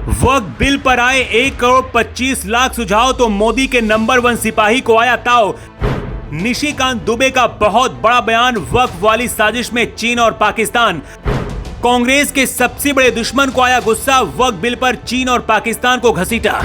वक्फ bill पर आए 1 करोड़ 25 लाख सुझाव तो मोदी के नंबर 1 सिपाही को आया ताव। निशिकांत दुबे का बहुत बड़ा बयान, वक्फ वाली साजिश में चीन और पाकिस्तान। कांग्रेस के सबसे बड़े दुश्मन को आया गुस्सा, वक्फ बिल पर चीन और पाकिस्तान को घसीटा।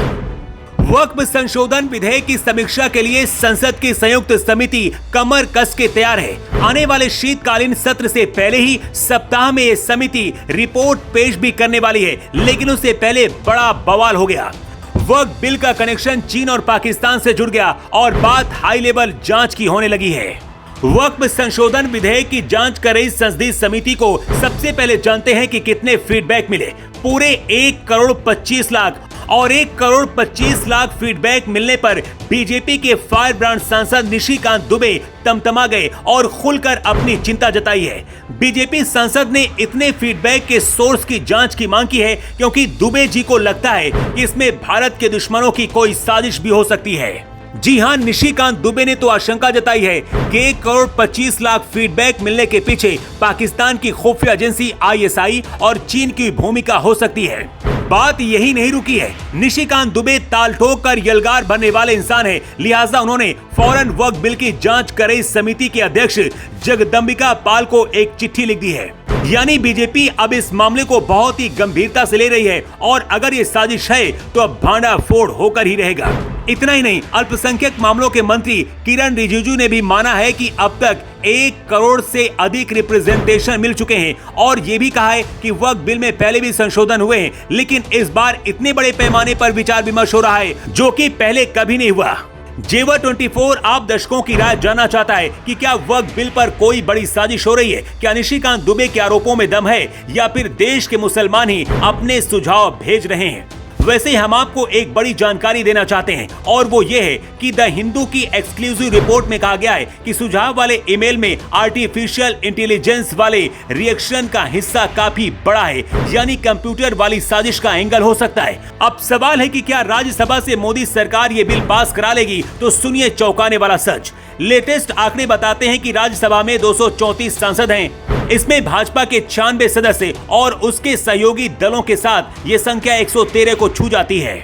वक्फ संशोधन विधेयक की समीक्षा के लिए संसद की संयुक्त समिति कमर कस के तैयार है। आने वाले शीतकालीन सत्र से पहले ही सप्ताह में ये समिति रिपोर्ट पेश भी करने वाली है, लेकिन उससे पहले बड़ा बवाल हो गया। वक्फ बिल का कनेक्शन चीन और पाकिस्तान से जुड़ गया और बात हाई लेवल जांच की होने लगी है। वक्फ संशोधन विधेयक की जांच कर रही संसदीय समिति को सबसे पहले जानते हैं कि कितने फीडबैक मिले। पूरे 1 करोड़ 25 लाख और 1 करोड़ 25 लाख फीडबैक मिलने पर बीजेपी के फायर ब्रांड सांसद निशिकांत दुबे तमतमा गए और खुलकर अपनी चिंता जताई है। बीजेपी सांसद ने इतने फीडबैक के सोर्स की जांच की मांग की है क्योंकि दुबे जी को लगता है कि इसमें भारत के दुश्मनों की कोई साजिश भी हो सकती है। जी हां, निशिकांत दुबे ने तो आशंका जताई है कि 1 करोड़ 25 लाख फीडबैक मिलने के पीछे पाकिस्तान की खुफिया एजेंसी ISI और चीन की भूमिका हो सकती है। बात यही नहीं रुकी है। निशिकांत दुबे ताल ठोक कर यलगार भरने वाले इंसान है, लिहाजा उन्होंने फौरन वक्फ बिल की जांच कर रही समिति के अध्यक्ष जगदम्बिका पाल को एक चिट्ठी लिख दी है। यानी बीजेपी अब इस मामले को बहुत ही गंभीरता से ले रही है और अगर ये साजिश है तो अब भांडा फोड़ होकर ही रहेगा। इतना ही नहीं, अल्पसंख्यक मामलों के मंत्री किरण रिजिजू ने भी माना है कि अब तक 1 करोड़ से अधिक रिप्रेजेंटेशन मिल चुके हैं और ये भी कहा है कि वक्फ बिल में पहले भी संशोधन हुए हैं, लेकिन इस बार इतने बड़े पैमाने पर विचार विमर्श हो रहा है जो कि पहले कभी नहीं हुआ। जेवर 24 आप दर्शकों की राय जानना चाहता है कि क्या वक्फ बिल पर कोई बड़ी साजिश हो रही है? क्या निशिकांत दुबे के आरोपों में दम है या फिर देश के मुसलमान ही अपने सुझाव भेज रहे हैं? वैसे हम आपको एक बड़ी जानकारी देना चाहते हैं और वो ये है कि द हिंदू की एक्सक्लूसिव रिपोर्ट में कहा गया है कि सुझाव वाले ईमेल में आर्टिफिशियल इंटेलिजेंस वाले रिएक्शन का हिस्सा काफी बड़ा है, यानी कंप्यूटर वाली साजिश का एंगल हो सकता है। अब सवाल है कि क्या राज्यसभा से मोदी सरकार ये बिल पास करा लेगी? तो सुनिए चौंकाने वाला सच। लेटेस्ट आंकड़े बताते हैं कि राज्यसभा में 234 सांसद हैं। इसमें भाजपा के 96 सदस्य और उसके सहयोगी दलों के साथ ये संख्या 113 को छू जाती है।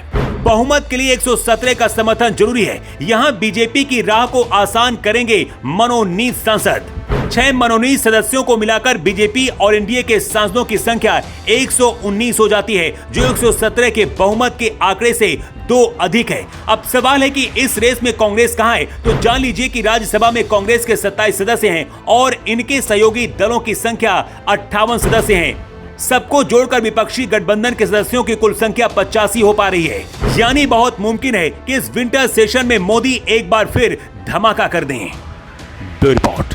बहुमत के लिए 117 का समर्थन जरूरी है। यहाँ बीजेपी की राह को आसान करेंगे मनोनीत सांसद। 6 मनोनीत सदस्यों को मिलाकर बीजेपी और एनडीए के सांसदों की संख्या 119 हो जाती है, जो 117 के बहुमत के आंकड़े से 2 अधिक है। अब सवाल है कि इस रेस में कांग्रेस कहां है? तो जान लीजिए कि राज्यसभा में कांग्रेस के 27 सदस्य हैं और इनके सहयोगी दलों की संख्या 58 सदस्य हैं। सबको जोड़कर विपक्षी गठबंधन के सदस्यों की कुल संख्या 85 हो पा रही है। यानी बहुत मुमकिन है कि इस विंटर सेशन में मोदी एक बार फिर धमाका कर दें। Bureau report.